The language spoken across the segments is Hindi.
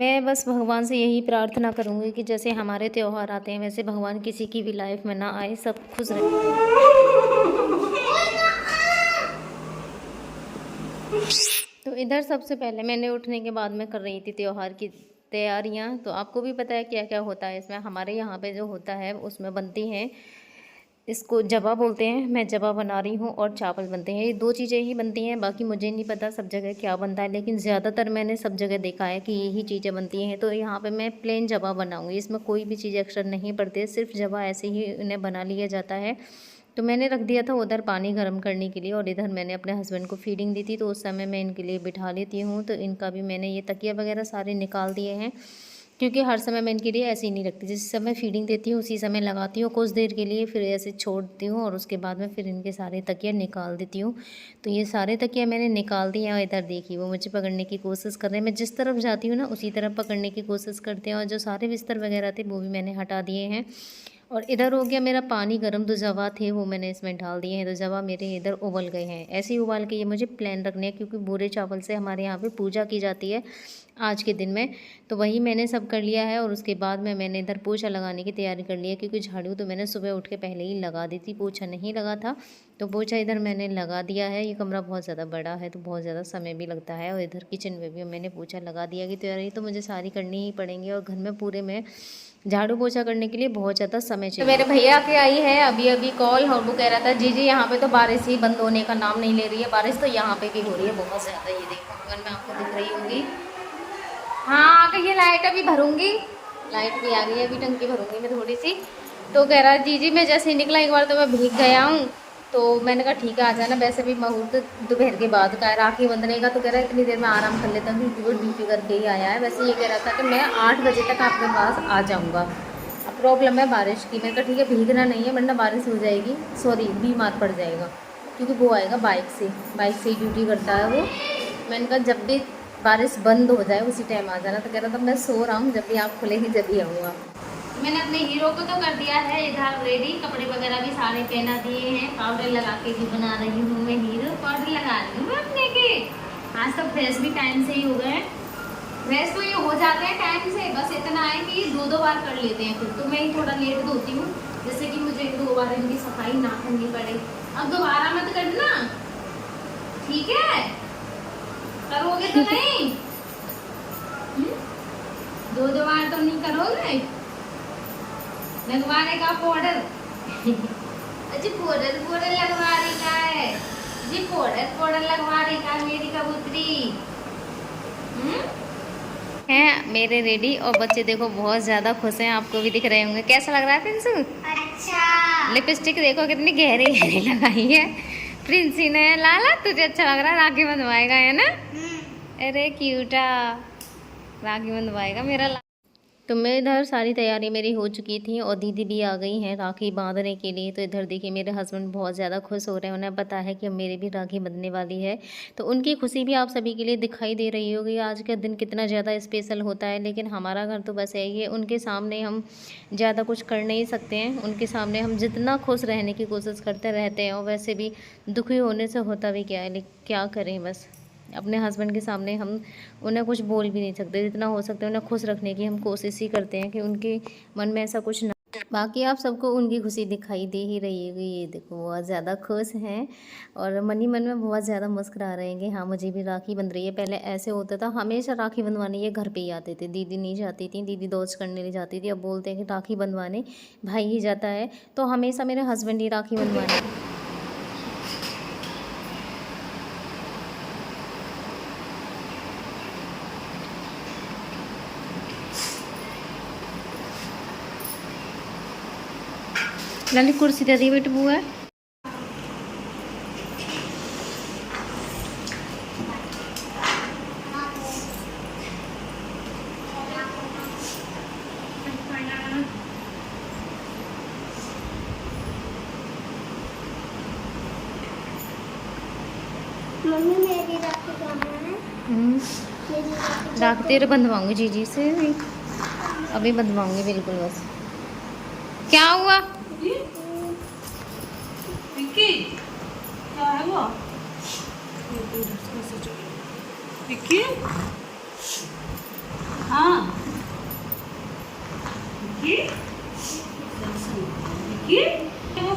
मैं बस भगवान से यही प्रार्थना करूँगी कि जैसे हमारे त्योहार आते हैं वैसे भगवान किसी की भी लाइफ में ना आए, सब खुश रहे। तो इधर सबसे पहले मैंने उठने के बाद में कर रही थी त्योहार की तैयारियां। तो आपको भी पता है क्या क्या होता है इसमें। हमारे यहाँ पे जो होता है उसमें बनती हैं, इसको जवा बोलते हैं, मैं जवा बना रही हूँ, और चावल बनते हैं। ये दो चीज़ें ही बनती हैं, बाकी मुझे नहीं पता सब जगह क्या बनता है, लेकिन ज़्यादातर मैंने सब जगह देखा है कि यही चीज़ें बनती हैं। तो यहाँ पे मैं प्लेन जवा बनाऊँगी, इसमें कोई भी चीज़ एक्स्ट्रा नहीं पड़ती है, सिर्फ जवा ऐसे ही इन्हें बना लिया जाता है। तो मैंने रख दिया था उधर पानी गर्म करने के लिए, और इधर मैंने अपने हस्बैंड को फीडिंग दी थी, तो उस समय मैं इनके लिए बिठा लेती हूँ। तो इनका भी मैंने ये तकिया वगैरह सारे निकाल दिए हैं, क्योंकि हर समय मैं इनके लिए ऐसे ही नहीं रखती। जिस समय फीडिंग देती हूँ उसी समय लगाती हूँ कुछ देर के लिए, फिर ऐसे छोड़ती हूँ और उसके बाद में फिर इनके सारे तकिया निकाल देती हूँ। तो ये सारे तकिया मैंने निकाल दिए हैं, और इधर देखिए वो मुझे पकड़ने की कोशिश कर रहे हैं। मैं जिस तरफ जाती हूँ ना उसी तरफ पकड़ने की कोशिश करते हैं, और जो सारे बिस्तर वगैरह थे वो भी मैंने हटा दिए हैं। और इधर हो गया मेरा पानी गर्म, तो जवा थे वो मैंने इसमें डाल दिए हैं। तो जवा मेरे इधर उबल गए हैं। ऐसे ही उबाल के ये मुझे प्लेन रखने हैं, क्योंकि भूरे चावल से हमारे यहाँ पे पूजा की जाती है आज के दिन में। तो वही मैंने सब कर लिया है, और उसके बाद में मैंने इधर पोछा लगाने की तैयारी कर ली है, क्योंकि झाड़ू तो मैंने सुबह उठ के पहले ही लगा दी थी, पोछा नहीं लगा था। तो पोछा इधर मैंने लगा दिया है। ये कमरा बहुत ज़्यादा बड़ा है तो बहुत ज़्यादा समय भी लगता है, और इधर किचन में भी मैंने पोछा लगा दिया कि तैयारी तो मुझे सारी करनी ही पड़ेंगी, और घर में पूरे में झाड़ू पोछा करने के लिए बहुत ज़्यादा समय चाहिए। तो मेरे भैया की आई है अभी अभी कॉल, और वो कह रहा था जी यहाँ पे तो बारिश ही बंद होने का नाम नहीं ले रही है। बारिश तो यहाँ पे भी हो रही है बहुत ज़्यादा। ये देखो अगर मैं आपको दिख रही होंगी, हाँ आ गई है लाइट, अभी भरूंगी। लाइट भी आ गई है, अभी टंकी भरूंगी मैं थोड़ी सी। तो कह रहा है जी मैं जैसे ही निकला एक बार तो मैं भीग गया हूँ। तो मैंने कहा ठीक है आ जाना। वैसे भी मुहूर्त दोपहर के बाद का है, राखी बंधने का। तो कह रहा है इतनी देर में आराम कर लेता हूँ, क्योंकि वो ड्यूटी करके ही आया है। वैसे ये कह रहा था कि मैं 8 बजे तक आपके पास आ जाऊँगा। अब प्रॉब्लम है बारिश की। मैंने कहा ठीक है भीगना नहीं है वरना बारिश हो जाएगी, सॉरी बीमार पड़ जाएगा, क्योंकि वो आएगा बाइक से ही ड्यूटी करता है वो। मैंने कहा जब भी बारिश बंद हो जाए उसी टाइम आ जाना। तो कह रहा था मैं सो रहा हूँ, जब भी आप खुलेगी जब भी आऊँगा। मैंने अपने हीरो को तो कर दिया है इधर रेडी, कपड़े वगैरह भी सारे पहना दिए हैं। पाउडर लगा के भी बना रही हूँ मैं, हीरो पाउडर लगा रही हूँ अपने के। आज तक फ्रेश भी टाइम से ही हो गए। फ्रेश तो ये हो जाते हैं टाइम से, बस इतना है कि 2 बार कर लेते हैं। फिर तो मैं ही थोड़ा लेट धोती हूँ, जैसे कि मुझे 2 बार इनकी सफाई ना करनी पड़े। अब दोबारा मत करना, ठीक है? करोगे तो नहीं? 2 बार तो नहीं करोगे? लगवाने का पाउडर जी, पाउडर लगवाने का है जी, पाउडर लगवाने का मेरी कबूतरी हैं मेरे रेडी। और बच्चे देखो बहुत ज़्यादा खुश हैं, आपको भी दिख रहे होंगे। कैसा लग रहा है प्रिंसू? अच्छा। लिपस्टिक देखो कितनी गहरी गहरी लगाई है प्रिंसी ने। लाला तुझे अच्छा लग रहा है? राखी बंधवाएगा है ना? अरे क्यूटा, राखी बंधवाएगा मेरा। तो मैं इधर सारी तैयारी मेरी हो चुकी थी, और दीदी भी आ गई हैं राखी बांधने के लिए। तो इधर देखिए मेरे हस्बैंड बहुत ज़्यादा खुश हो रहे हैं, उन्हें पता है कि अब मेरी भी राखी बंधने वाली है। तो उनकी खुशी भी आप सभी के लिए दिखाई दे रही होगी। आज का दिन कितना ज़्यादा स्पेशल होता है, लेकिन हमारा घर तो बस यही है, उनके सामने हम ज़्यादा कुछ कर नहीं सकते हैं। उनके सामने हम जितना खुश रहने की कोशिश करते रहते हैं, और वैसे भी दुखी होने से होता भी क्या है, लेकिन क्या करें, बस अपने हस्बैंड के सामने हम उन्हें कुछ बोल भी नहीं सकते। जितना हो सकता है उन्हें खुश रखने की हम कोशिश ही करते हैं कि उनके मन में ऐसा कुछ ना। बाकी आप सबको उनकी खुशी दिखाई दे ही रही होगी। ये देखो बहुत ज़्यादा खुश हैं, और मन ही मन में बहुत ज़्यादा मुस्कुरा रहे हैं कि हाँ मुझे भी राखी बंध रही है। पहले ऐसे होता था हमेशा राखी बंधवाने ये घर पे ही आते थे, दीदी नहीं जाती थी, दीदी दौज करने ले जाती थी। अब बोलते हैं कि राखी बंधवाने भाई ही जाता है, तो हमेशा मेरे हस्बैंड ही राखी बंधवाने। लाली कुर्सी दे दी बेट बुआ। मम्मी मेरी राखी कहाँ है? राखी तेरे बंधवाऊंगी जीजी से भी, अभी बंधवाऊंगी बिल्कुल। बस क्या हुआ? विक्की क्या है वो? विक्की हाँ विक्की विक्की वो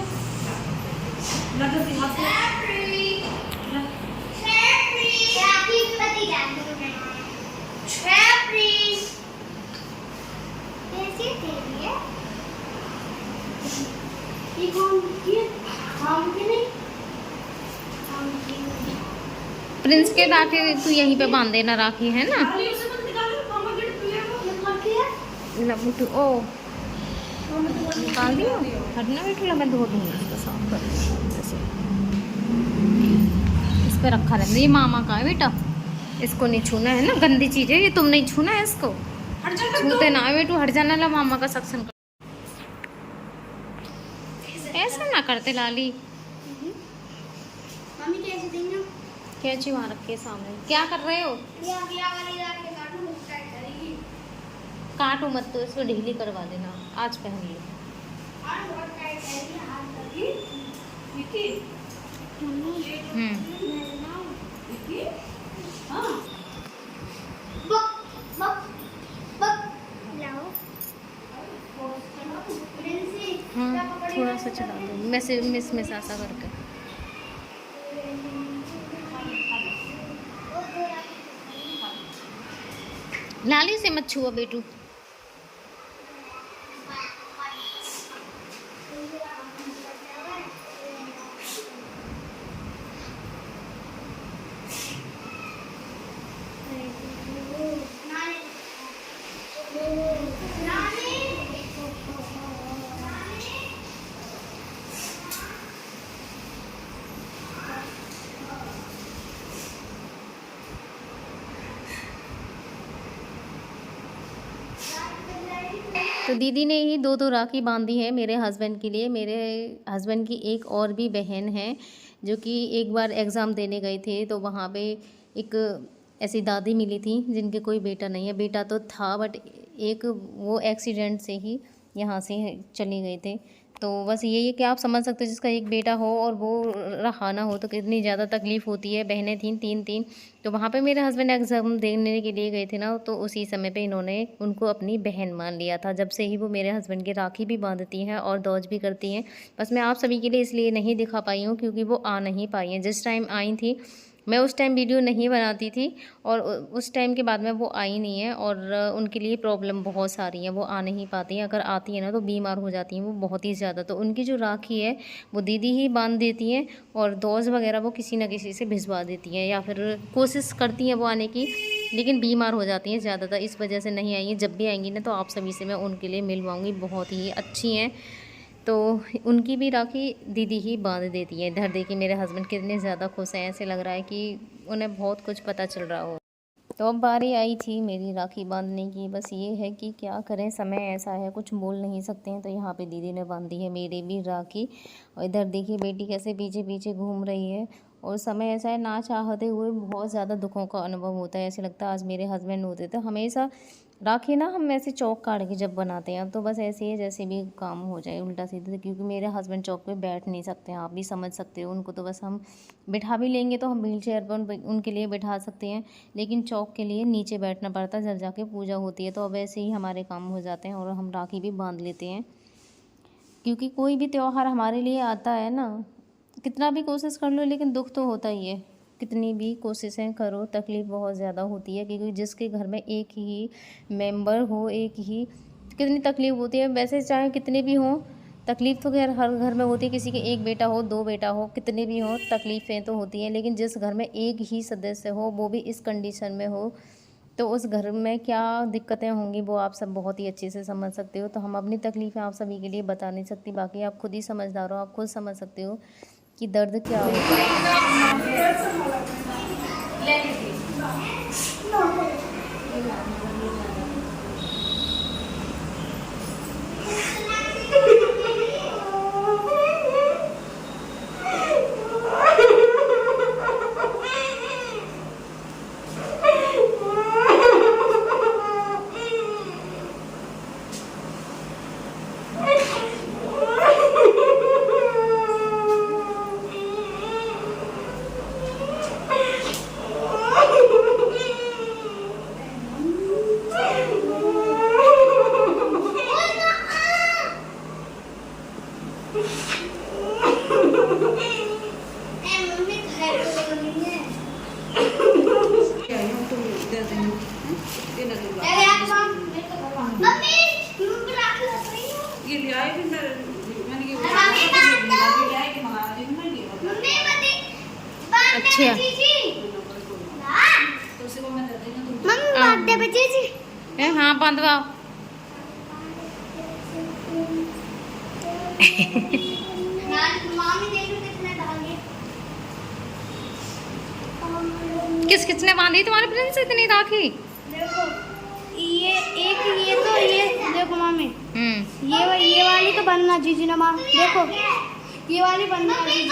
लगा सी हाथ से प्रिंस के राखी तू यहीं पे बांध देना, राखी है ना। खाली उसे मत निकालो, मामा गेट खुले वो लबुटू ओ निकाल दियो, हटना बेटा, मैं धो दूँगी इसको, साफ कर दूँगी ऐसे। इस पे रखा रहना, ये मामा का है बेटा, इसको नहीं छूना है ना, गंदी चीज़ है ये, तुम नहीं छूना है इसको, हट जा छूते ना है बेटू, हट जाना। ला मामा का सक्शन कर, ऐसा ना करते लाली। मम्मी कैसे देंगे? कैंची वहाँ रखे सामने, क्या कर रहे हो? ये अगला वाली रात के काटूं, उसका करेगी। काटो मत, तो इसको ढीली करवा देना, आज पहन लो। और बहुत टाइट करेगी, हाथ विक्की विक्की हम्म, विक्की हाँ बक बक बक लाओ। प्रिंसी हाँ थोड़ा सा चला दो, मिस ऐसा करके। लाली से मत छुओ बेटू। तो दीदी ने ही दो राखी बांधी है मेरे हस्बैंड के लिए। मेरे हस्बैंड की एक और भी बहन है जो कि एक बार एग्ज़ाम देने गए थे, तो वहाँ पे एक ऐसी दादी मिली थी जिनके कोई बेटा नहीं है, बेटा तो था बट एक वो एक्सीडेंट से ही यहाँ से चले गए थे। तो बस यही है कि आप समझ सकते हो, जिसका एक बेटा हो और वो रहा ना हो तो कितनी ज़्यादा तकलीफ़ होती है। बहनें थीं तीन। तो वहाँ पे मेरे हस्बैंड एग्ज़ाम देने के लिए गए थे ना, तो उसी समय पे इन्होंने उनको अपनी बहन मान लिया था। जब से ही वो मेरे हस्बैंड की राखी भी बांधती हैं और दौज भी करती हैं। बस मैं आप सभी के लिए इसलिए नहीं दिखा पाई हूँ क्योंकि वो आ नहीं पाई हैं। जिस टाइम आई थी मैं उस टाइम वीडियो नहीं बनाती थी और उस टाइम के बाद में वो आई नहीं है, और उनके लिए प्रॉब्लम बहुत सारी है, वो आ नहीं पाती हैं। अगर आती हैं ना तो बीमार हो जाती हैं वो बहुत ही ज़्यादा। तो उनकी जो राखी है वो दीदी ही बांध देती हैं और दौज वगैरह वो किसी न किसी से भिजवा देती हैं, या फिर कोशिश करती हैं वो आने की, लेकिन बीमार हो जाती हैं ज़्यादातर, इस वजह से नहीं आई हैं। जब भी आएंगी ना तो आप सभी से मैं उनके लिए मिलवाऊँगी, बहुत ही अच्छी हैं। तो उनकी भी राखी दीदी ही बांध देती है। इधर देखिए मेरे हस्बैंड कितने ज़्यादा खुश हैं, ऐसे लग रहा है कि उन्हें बहुत कुछ पता चल रहा हो। तो अब बारी आई थी मेरी राखी बांधने की। बस ये है कि क्या करें, समय ऐसा है, कुछ बोल नहीं सकते हैं। तो यहाँ पे दीदी ने बांधी है मेरी भी राखी, और इधर देखिए बेटी कैसे पीछे पीछे घूम रही है। और समय ऐसा है, ना चाहते हुए बहुत ज़्यादा दुखों का अनुभव होता है। ऐसे लगता है आज मेरे हस्बैंड होते तो हमेशा राखी ना हम ऐसे चौक काट के जब बनाते हैं, अब तो बस ऐसे ही जैसे भी काम हो जाए उल्टा सीधा, क्योंकि मेरे हस्बैंड चौक पे बैठ नहीं सकते हैं, आप भी समझ सकते हो। उनको तो बस हम बिठा भी लेंगे तो हम व्हील चेयर पर उनके लिए बिठा सकते हैं, लेकिन चौक के लिए नीचे बैठना पड़ता है जब जाके पूजा होती है। तो अब ऐसे ही हमारे काम हो जाते हैं और हम राखी भी बांध लेते हैं, क्योंकि कोई भी त्यौहार हमारे लिए आता है ना, कितना भी कोशिश कर लो लेकिन दुख तो होता ही है। कितनी भी कोशिशें करो तकलीफ़ बहुत ज़्यादा होती है, क्योंकि जिसके घर में एक ही मेंबर हो, एक ही, कितनी तकलीफ़ होती है। वैसे चाहे कितने भी हों, तकलीफ़ तो खैर हर घर में होती है, किसी के एक बेटा हो, दो बेटा हो, कितने भी हों तकलीफ़ें तो होती हैं। लेकिन जिस घर में एक ही सदस्य हो, वो भी इस कंडीशन में हो, तो उस घर में क्या दिक्कतें होंगी वो आप सब बहुत ही अच्छे से समझ सकते हो। तो हम अपनी तकलीफ़ें आप सभी के लिए बता नहीं सकती, बाकी आप खुद ही समझदार हो, आप खुद समझ सकते हो कि दर्द क्या होता है। मम्मी राखी लग रही है। ये ले आए फिर मैंने ये मम्मी बात दो। ले आए कि मंगा दी मैं ये मम्मी बता बात अच्छा। दे जीजी। तो उसे को मैं दे देना तुम मम्मी बात दे जीजी। हाँ बंदवाओ। मामी देखो कितने डाले। किस किसने बांधी तुम्हारे प्रिंस इतनी राखी? देखो ये एक ये तो ये देखो मामी हम्म। ये वाली तो बनना जीजी ने माँ देखो ये वाली बनना जीजी ने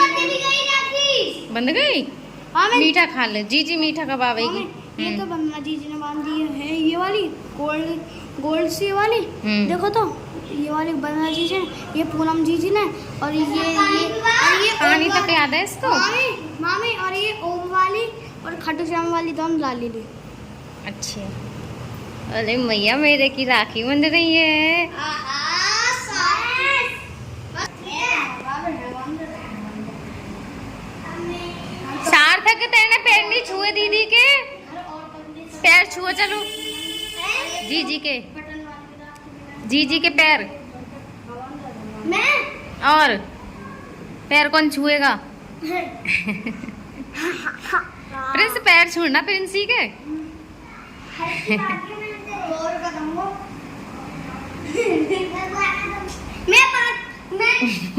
बंद गई। मामी मीठा खा ले जीजी, मीठा कब आवेगी? ये तो बनना जीजी ने बांध दी है ये वाली गोल्ड सी वाली हम्म। देखो तो ये वाली बनना जीजी ने, ये पूनम जीजी ने और ये पानी ओम तक याद है इसको? मामी मामी और ये ओम वाली और खट्टू श्याम वाली दोनों डाल ली। अच्छा। अरे मैया मेरे की राखी बंध रही है। सार्थक तेने पैर नहीं छुए दीदी के? पैर छुओ चलो जीजी के, जीजी के पैर। मैं और पैर कौन छुएगा? प्रिंस पैर छूना प्रिंसी के।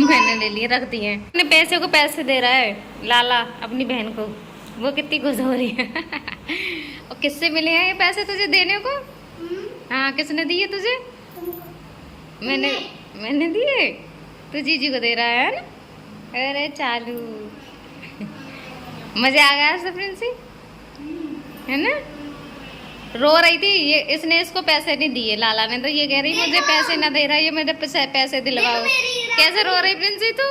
मैंने ले लिए, रख दिए। अपने पैसे को पैसे दे रहा है लाला अपनी बहन को, वो कितनी खुश हो रही है। और किससे मिले हैं ये पैसे तुझे देने को? हाँ किसने दिए तुझे? मैंने दिए। तू जीजी को दे रहा है ना? अरे चालू। मजा आ गया सब प्रिंसी, है ना? रो रही थी ये, इसने इसको पैसे नहीं दिए लाला ने, तो ये कह रही मुझे पैसे ना दे रहा, ये मेरे पैसे दिलवाओ। कैसे रो रही प्रिंसी तू?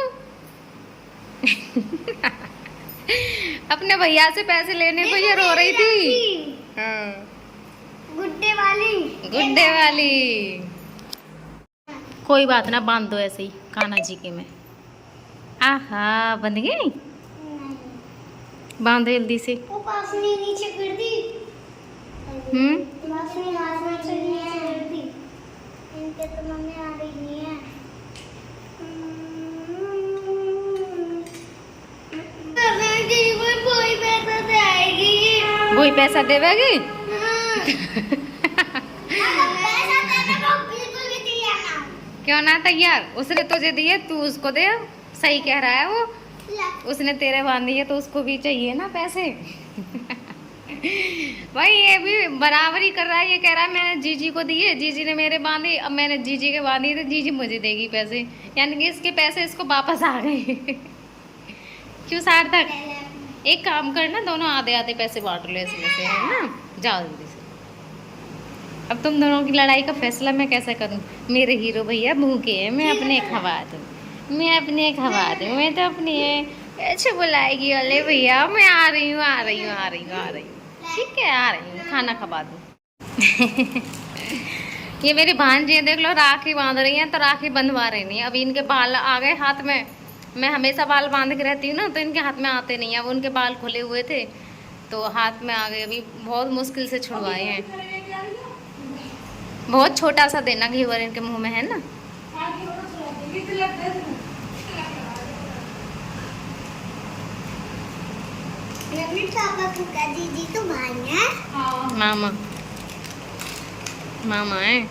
अपने भैया से पैसे लेने को ये रो रही थी। हाँ गुड्डे वाली गुड्डे वाली। कोई बात ना, बांध दो ऐसे ही कान्हा जी के में। आहा बंध गई, बांध जल्दी से। वो पास में नीचे कर दी। पास में हाथ में से नीचे कर दी। इनके तो मम्मी आ रही नहीं है। कोई पैसा दे आएगी। वही पैसा देवेगी। पैसा देने को बिल्कुल भी तैयार ना। क्यों ना तैयार? उसने तुझे दिए तू उसको दे। सही कह रहा है वो, उसने तेरे बांध दिए तो उसको भी चाहिए ना पैसे। भाई ये भी बराबर ही कर रहा है, ये कह रहा है मैंने जीजी को दिए, जीजी ने मेरे बांधे, अब मैंने जीजी के बांधी तो जीजी मुझे देगी पैसे, यानी कि इसके पैसे इसको वापस आ गए। क्यों सार्थक? एक काम करना, दोनों आधे आधे पैसे बांट लो इसमें से, है ना? जाओ जल्दी से। अब तुम दोनों की लड़ाई का फैसला मैं कैसे करूं? मेरे हीरो भैया भूखे हैं, मैं अपने खवा दूं, मैं अपने खवा दूं, मैं तो अपनी ऐसे बुलाएगी अले भैया मैं आ रही हूँ आ रही हूँ आ रही हूँ आ रही हूँ, ठीक है आ रही हूँ, खाना खवा दूँ। ये मेरी भांजी है, देख लो राखी बांध रही हैं, तो राखी बंधवा रही नहीं। अभी इनके बाल आ गए हाथ में, मैं हमेशा बाल बांध के रहती हूँ ना, तो इनके हाथ में आते नहीं है। अब उनके बाल खुले हुए थे तो हाथ में आ गए, अभी बहुत मुश्किल से छुड़वाए हैं। बहुत छोटा सा देना, घेवर इनके मुंह में है ना। जीजी तो भाई है, मामा मामा है।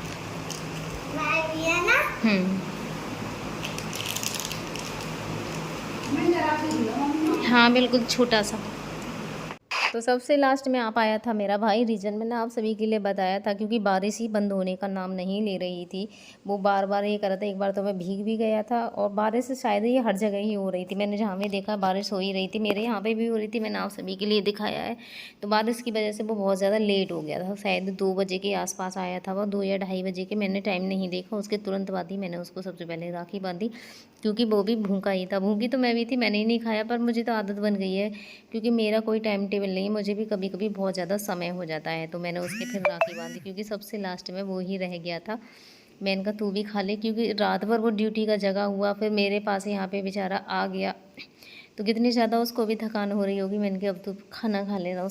भाई भी है ना। हाँ बिल्कुल छोटा सा। तो सबसे लास्ट में आ पाया था मेरा भाई। रीजन मैंने आप सभी के लिए बताया था, क्योंकि बारिश ही बंद होने का नाम नहीं ले रही थी। वो बार बार ये कर रहा था, एक बार तो मैं भीग भी गया था, और बारिश शायद ये हर जगह ही हो रही थी। मैंने जहाँ भी देखा बारिश हो ही रही थी, मेरे यहाँ पे भी हो रही थी, मैंने आप सभी के लिए दिखाया है। तो बारिश की वजह से वो बहुत ज़्यादा लेट हो गया था, शायद 2 बजे के आसपास आया था वो, 2 या 2:30 बजे के। मैंने टाइम नहीं देखा, उसके तुरंत बाद ही मैंने उसको सबसे पहले राखी बांधी, क्योंकि वो भी भूखा ही था। भूखी तो मैं भी थी, मैंने ही नहीं खाया, पर मुझे तो आदत बन गई है, क्योंकि मेरा कोई टाइम टेबल नहीं, मुझे भी कभी कभी बहुत ज़्यादा समय हो जाता है। तो मैंने उसके फिर राखी बांधी, क्योंकि सबसे लास्ट में वो ही रह गया था। मैंने कहा तू भी खा ले, क्योंकि रात भर वो ड्यूटी का जगह हुआ, फिर मेरे पास यहाँ पे बेचारा आ गया, तो कितनी ज़्यादा उसको भी थकान हो रही होगी। मैंने कहा अब तू खाना खा लेना।